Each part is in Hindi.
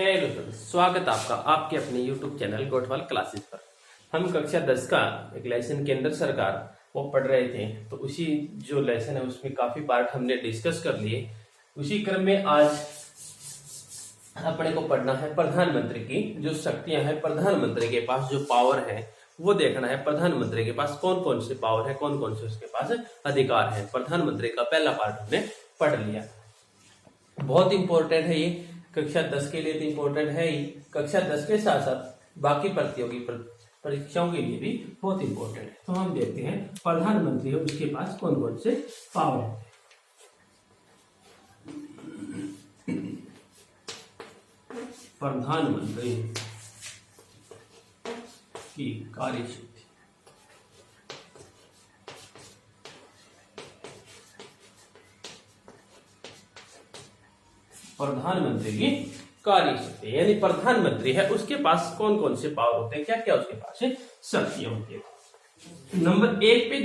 हेलो दोस्तों, स्वागत है आपका आपके अपने YouTube चैनल गोठवाल क्लासेस पर। हम कक्षा 10 का एक लेसन केंद्र सरकार वो पढ़ रहे थे, तो उसी जो लेसन है उसमें काफी पार्ट हमने डिस्कस कर लिए। उसी क्रम में आज अपने को पढ़ना है प्रधानमंत्री की जो शक्तियां हैं, प्रधानमंत्री के पास जो पावर है वो देखना है। प्रधानमंत्री के पास कौन कौन से पावर है, कौन कौन से उसके पास अधिकार है। प्रधानमंत्री का पहला पार्ट हमने पढ़ लिया। बहुत इंपॉर्टेंट है ये, कक्षा 10 के लिए तो इंपॉर्टेंट है ही, कक्षा 10 के साथ साथ बाकी प्रतियोगी परीक्षाओं के लिए भी बहुत इंपॉर्टेंट है। तो हम देखते हैं प्रधानमंत्री और उसके पास कौन कौन से पावर है। प्रधानमंत्री की कार्यशक्ति। प्रधानमंत्री की कार्यशक्ति यानी प्रधानमंत्री है, उसके पास कौन कौन से पावर होते हैं, क्या क्या उसके पास शक्तियां होती है। नंबर एक पे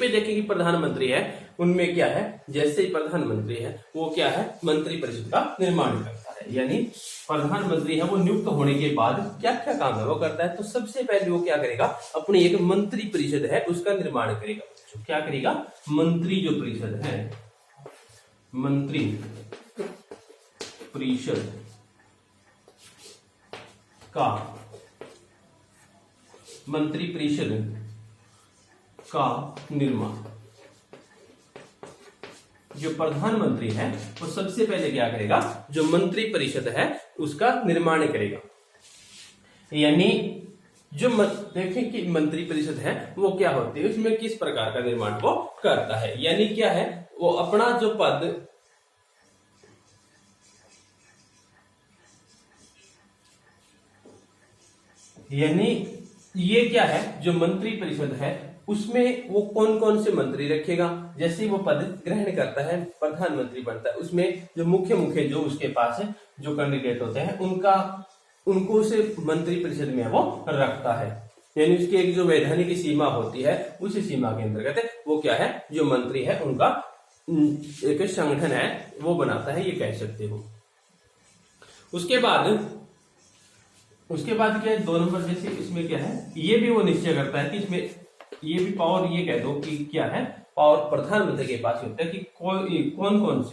देखें कि प्रधानमंत्री है, उनमें क्या है। जैसे ही प्रधानमंत्री है वो क्या है, मंत्री परिषद का निर्माण करता है। यानी प्रधानमंत्री है वो नियुक्त होने के बाद क्या क्या काम है वो करता है। तो सबसे पहले वो क्या करेगा, अपनी एक मंत्री परिषद है उसका निर्माण करेगा। क्या करेगा, मंत्री जो परिषद है, मंत्री परिषद का निर्माण। जो प्रधानमंत्री है वो सबसे पहले क्या करेगा, जो मंत्री परिषद है उसका निर्माण करेगा। यानी जो देखें कि मंत्री परिषद है वो क्या होती है, उसमें किस प्रकार का निर्माण वो करता है। यानी क्या है, वो अपना जो पद यानी ये क्या है, जो मंत्री परिषद है उसमें वो कौन कौन से मंत्री रखेगा। जैसे वो पद ग्रहण करता है, प्रधानमंत्री बनता है, उसमें जो मुख्य जो उसके पास है जो कैंडिडेट होते हैं उनको उसे मंत्री परिषद में वो रखता है। यानी उसकी एक जो वैधानिक सीमा होती है उसी सीमा के अंतर्गत वो क्या है, जो मंत्री है उनका एक संगठन है वो बनाता है, ये कह सकते हो। उसके बाद क्या है, 2 नंबर जैसे इसमें क्या है, ये भी वो निश्चय करता है कि इसमें ये भी पावर, ये कह दो कि क्या है, पावर प्रधानमंत्री के पास होता है कि कौन कौन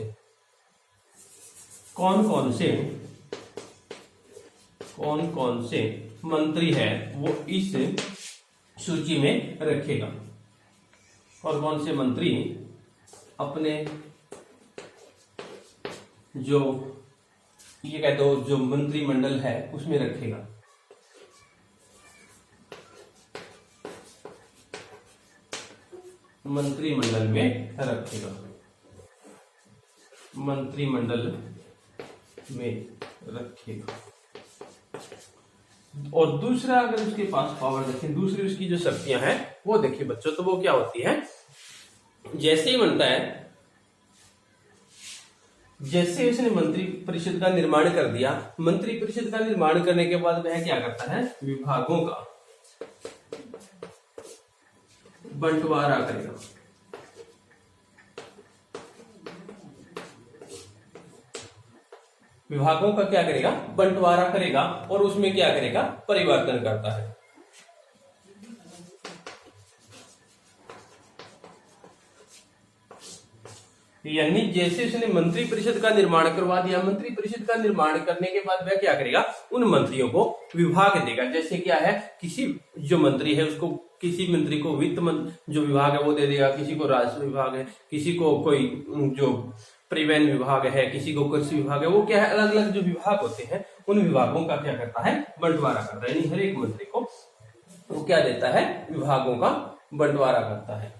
से मंत्री है वो इस सूची में रखेगा, और कौन से मंत्री अपने जो ये कह दो जो मंत्रिमंडल है उसमें रखेगा। मंत्रिमंडल में रखेगा, और दूसरा अगर उसके पास पावर देखें, दूसरी उसकी जो शक्तियां हैं वो देखिए बच्चों, तो वो क्या होती है। जैसे ही बनता है, जैसे उसने मंत्री परिषद का निर्माण कर दिया, मंत्री परिषद का निर्माण करने के बाद वह क्या करता है, विभागों का बंटवारा करेगा। विभागों का क्या करेगा, बंटवारा करेगा, और उसमें क्या करेगा, परिवर्तन करता है। यानी जैसे उसने मंत्री परिषद का निर्माण करवा दिया, मंत्री परिषद का निर्माण करने के बाद वह क्या करेगा, उन मंत्रियों को विभाग देगा। जैसे क्या है, किसी जो मंत्री है उसको, किसी मंत्री को वित्त जो विभाग है वो दे देगा, किसी को राजस्व विभाग है, किसी को कोई जो परिवहन विभाग है, किसी को कृषि विभाग है। वो क्या है, अलग अलग जो विभाग होते हैं उन विभागों का क्या करता है, बंटवारा करता है। यानी हर एक मंत्री को वो क्या देता है, विभागों का बंटवारा करता है।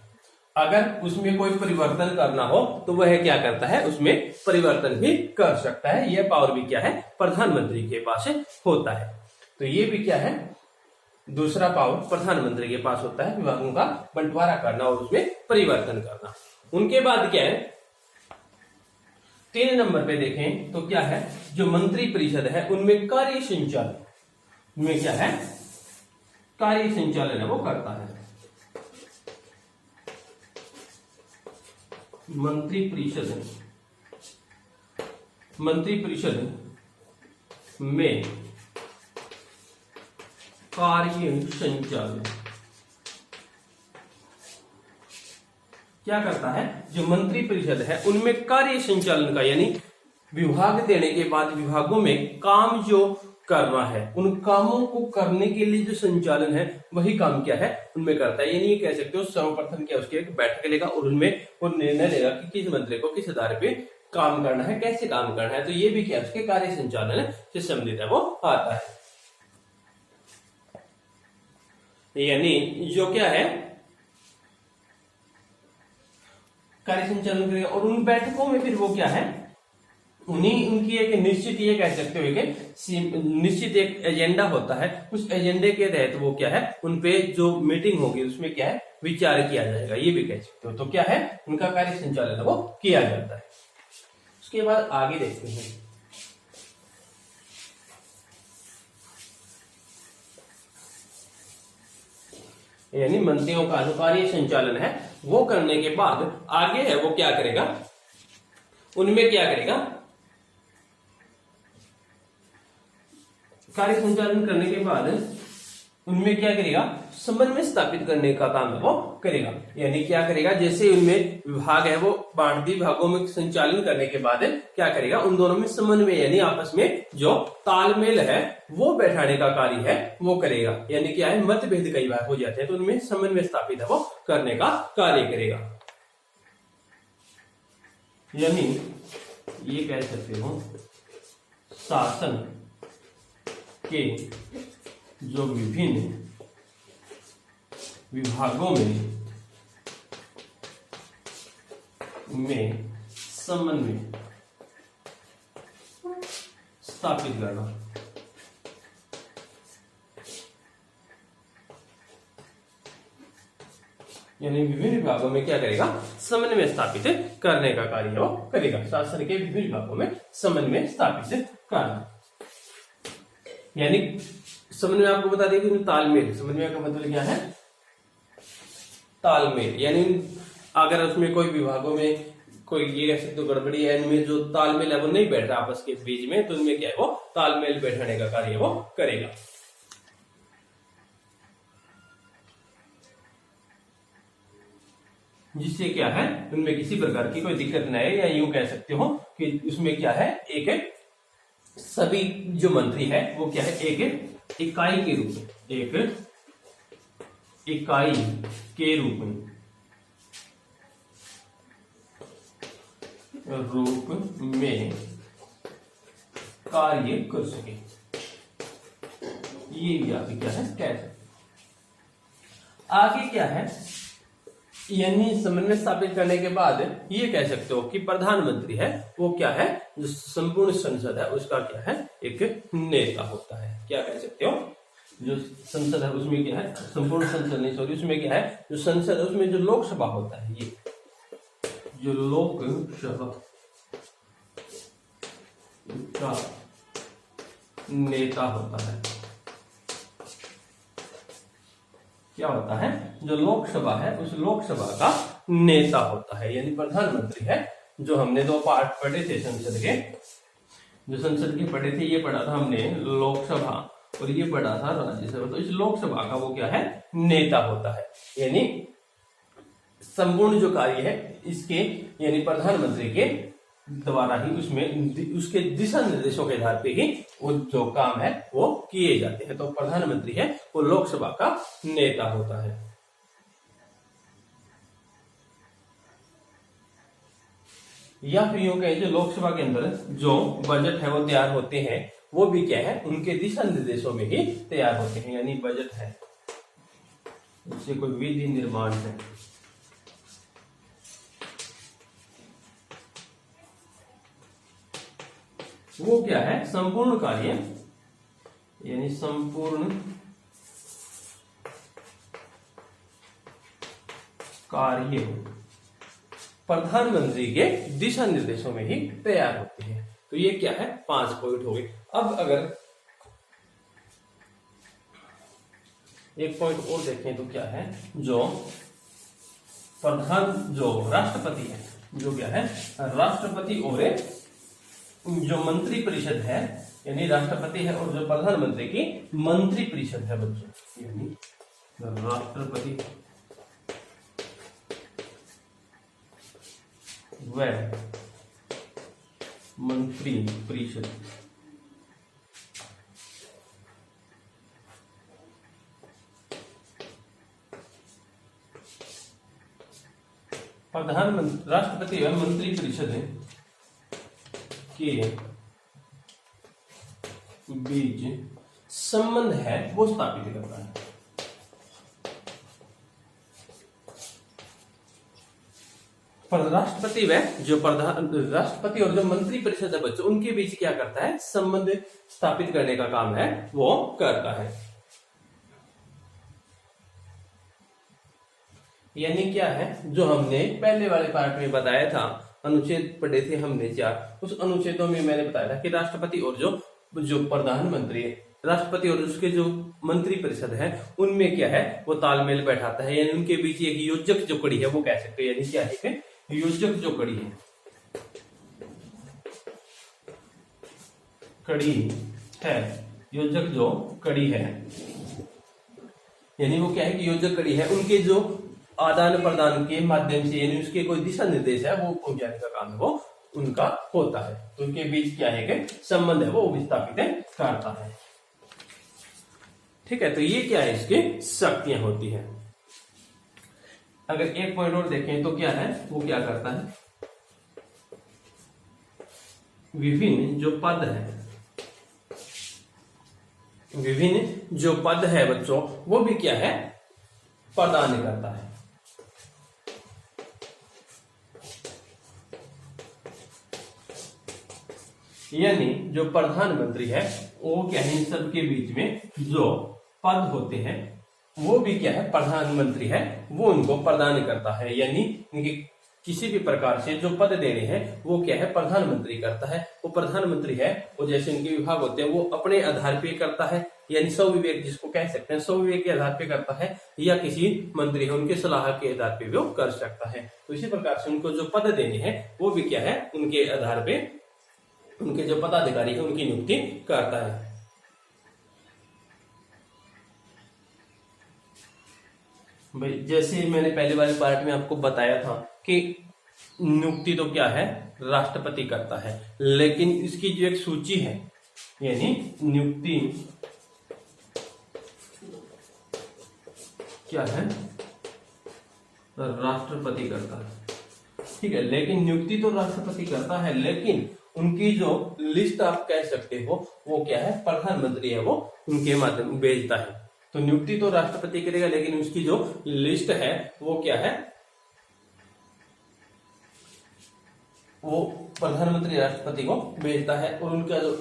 अगर उसमें कोई परिवर्तन करना हो तो वह क्या करता है, उसमें परिवर्तन भी कर सकता है। यह पावर भी क्या है, प्रधानमंत्री के पास होता है। तो ये भी क्या है, दूसरा पावर प्रधानमंत्री के पास होता है, विभागों का बंटवारा करना और उसमें परिवर्तन करना। उनके बाद क्या है, 3 नंबर पे देखें तो क्या है, जो मंत्री परिषद है उनमें कार्य संचालन में क्या है, कार्य संचालन है वो करता है। मंत्री परिषद मंत्रिपरिषद में कार्य संचालन क्या करता है, जो मंत्रिपरिषद है उनमें कार्य संचालन का, यानी विभाग देने के बाद विभागों में काम जो करना है, उन कामों को करने के लिए जो संचालन है वही काम क्या है उनमें करता है। यानी ये कह सकते हो सर्वप्रथम क्या उसकी एक बैठक लेगा और उनमें वो निर्णय लेगा कि किस मंत्री को किस आधार पे काम करना है, कैसे काम करना है। तो ये भी क्या उसके कार्य संचालन से संबंधित है वो आता है। यानी जो क्या है कार्य संचालन करेगा और उन बैठकों में फिर वो क्या है उन्हीं उनकी एक निश्चित, ये कह सकते हो कि निश्चित एक एजेंडा होता है, उस एजेंडे के तहत वो क्या है उन पे जो मीटिंग होगी उसमें क्या है विचार किया जाएगा, ये भी कह सकते हो। तो क्या है उनका कार्य संचालन वो किया जाता है। उसके बाद आगे देखते हैं, यानी मंत्रियों का जो कार्य संचालन है वो करने के बाद आगे है वो क्या करेगा, उनमें क्या करेगा, कार्य संचालन करने के बाद उनमें क्या करेगा, समन्वय स्थापित करने का काम वो करेगा। यानी क्या करेगा, जैसे उनमें विभाग है वो बांटती विभागों में संचालन करने के बाद क्या करेगा, उन दोनों में समन्वय यानी आपस में जो तालमेल है वो बैठाने का कार्य है वो करेगा। यानी क्या है मतभेद कई बार हो जाते हैं तो उनमें समन्वय स्थापित है वो करने का कार्य करेगा। यानी ये कह सकते हो शासन के जो विभिन्न विभागों में समन्वय स्थापित करना, यानी विभिन्न विभागों में क्या करेगा, समन्वय स्थापित करने का कार्य वो करेगा। शासन के विभिन्न विभागों में समन्वय स्थापित करना, यानी समन्वय आपको बता दें कि तालमेल, समन्वय का मतलब क्या है तालमेल। यानी अगर उसमें कोई विभागों में कोई ये कह सकते हो गड़बड़ी है, इनमें जो तालमेल है वो नहीं बैठ रहा आपस के बीच में, तो इनमें क्या है वो तालमेल बैठाने का कार्य वो करेगा। जिससे क्या है उनमें किसी प्रकार की कोई दिक्कत न आए, या यूं कह सकते हो कि उसमें क्या है एक सभी जो मंत्री है वो क्या है एक इकाई के रूप में, एक इकाई के रूप में कार्य कर सके, ये भी आप क्या है कह सकते। आगे क्या है, यानी समन्वय स्थापित करने के बाद ये कह सकते हो कि प्रधानमंत्री है वो क्या है, जो संपूर्ण संसद है उसका क्या है एक नेता होता है। क्या कह सकते हो, जो संसद है उसमें क्या है, संपूर्ण संसद नहीं सॉरी, उसमें क्या है जो संसद है उसमें जो लोकसभा होता है, ये जो लोकसभा का नेता होता है, क्या होता है, जो लोकसभा है उस लोकसभा का नेता होता है। यानी प्रधानमंत्री है, जो हमने दो पार्ट पढ़े थे संसद के, जो संसद के पढ़े थे, ये पढ़ा था हमने लोकसभा और ये पढ़ा था राज्यसभा। तो इस लोकसभा का वो क्या है नेता होता है। यानी संपूर्ण जो कार्य है इसके यानी प्रधानमंत्री के द्वारा ही उसमें उसके दिशा निर्देशों के आधार पे ही वो जो काम है वो किए जाते हैं। तो प्रधानमंत्री है वो लोकसभा का नेता होता है। या फिर यूं कहें जो लोकसभा के अंदर जो बजट है वो तैयार होते हैं वो भी क्या है उनके दिशा निर्देशों में ही तैयार होते हैं। यानी बजट है उससे कोई विधि निर्माण है, वो क्या है संपूर्ण कार्य, यानी संपूर्ण कार्य प्रधानमंत्री के दिशा निर्देशों में ही तैयार होते हैं। तो ये क्या है 5 पॉइंट हो गए। अब अगर एक पॉइंट और देखें तो क्या है, जो प्रधान जो राष्ट्रपति है, जो क्या है राष्ट्रपति और जो मंत्री परिषद है यानी राष्ट्रपति है और जो प्रधानमंत्री की मंत्री परिषद है बच्चों, यानी राष्ट्रपति व मंत्री परिषद प्रधानमंत्री राष्ट्रपति एवं मंत्री परिषद के बीच संबंध है वो स्थापित करता है। राष्ट्रपति व जो राष्ट्रपति और जो मंत्री परिषद है बच्चों उनके बीच क्या करता है, संबंध स्थापित करने का काम है वो करता है। यानी क्या है, जो हमने पहले वाले पार्ट में बताया था, अनुच्छेद पढ़े थे हमने 4, उस अनुच्छेदों में मैंने बताया था कि राष्ट्रपति और जो प्रधानमंत्री, राष्ट्रपति और उसके जो मंत्री परिषद है उनमें क्या है वो तालमेल बैठाता है, यानी उनके बीच एक योजक जो कड़ी है वो कह सकते हैं, यानी क्या है योजक जो कड़ी है, योजक जो कड़ी है, यानी वो क्या है कि योजक कड़ी है, उनके जो आदान प्रदान के माध्यम से यानी उसके कोई दिशा निर्देश है वो पहुंचाने का काम है वो उनका होता है। तो उनके बीच क्या है कि संबंध है वो विस्थापित करता है। ठीक है, तो ये क्या है, इसकी शक्तियां होती है। अगर एक पॉइंट और देखें तो क्या है, वो क्या करता है, विभिन्न जो पद है बच्चों वो भी क्या है प्रदान करता है। यानी जो प्रधानमंत्री है वो क्या है, इन सबके बीच में जो पद होते हैं वो भी क्या है प्रधानमंत्री है वो उनको प्रदान करता है। यानी इनके किसी भी प्रकार से जो पद देने हैं वो क्या है प्रधानमंत्री करता है। वो प्रधानमंत्री है वो जैसे इनके विभाग होते हैं वो अपने आधार पे करता है, यानी स्वविवेक जिसको कह सकते हैं, स्वविवेक के आधार पे करता है, या किसी मंत्री है उनके सलाह के आधार पे वो कर सकता है। तो इसी प्रकार से उनको जो पद देने हैं वो भी क्या है उनके आधार पे उनके जो पदाधिकारी है उनकी नियुक्ति करता है। भाई जैसे मैंने पहले वाले पार्ट में आपको बताया था कि नियुक्ति तो क्या है राष्ट्रपति करता है, लेकिन इसकी जो एक सूची है यानी नियुक्ति क्या है राष्ट्रपति करता है। ठीक है, लेकिन नियुक्ति तो राष्ट्रपति करता है, लेकिन उनकी जो लिस्ट आप कह सकते हो वो क्या है प्रधानमंत्री है वो उनके माध्यम भेजता है। तो नियुक्ति तो राष्ट्रपति करेगा, लेकिन उसकी जो लिस्ट है वो क्या है वो प्रधानमंत्री राष्ट्रपति को भेजता है, और उनका जो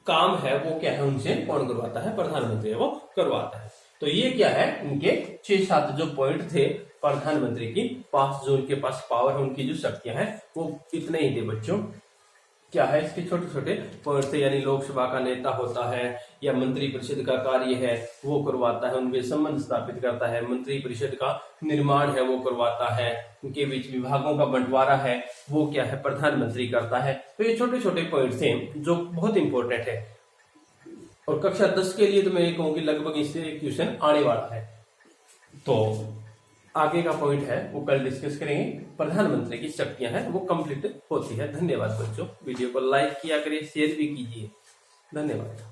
काम है वो क्या है उनसे कौन करवाता है, प्रधानमंत्री है वो करवाता है। तो ये क्या है उनके 6-7 जो पॉइंट थे प्रधानमंत्री की पास, जो उनके पास पावर है उनकी जो शक्तियां हैं वो इतने ही थे बच्चों। क्या है इसके छोटे छोटे पॉइंट थे, यानी लोकसभा का नेता होता है या मंत्री परिषद का कार्य है वो करवाता है, उनके संबंध स्थापित करता है, मंत्री परिषद का निर्माण है वो करवाता है, उनके बीच विभागों का बंटवारा है वो क्या है प्रधानमंत्री करता है। तो ये छोटे छोटे पॉइंट थे जो बहुत इंपॉर्टेंट है, और कक्षा 10 के लिए तो मैं ये कहूँ कि लगभग इससे क्वेश्चन आने वाला है। तो आगे का पॉइंट है वो कल डिस्कस करेंगे। प्रधानमंत्री की शक्तियां हैं वो कंप्लीट होती है। धन्यवाद बच्चों, वीडियो को लाइक किया करिए, शेयर भी कीजिए। धन्यवाद।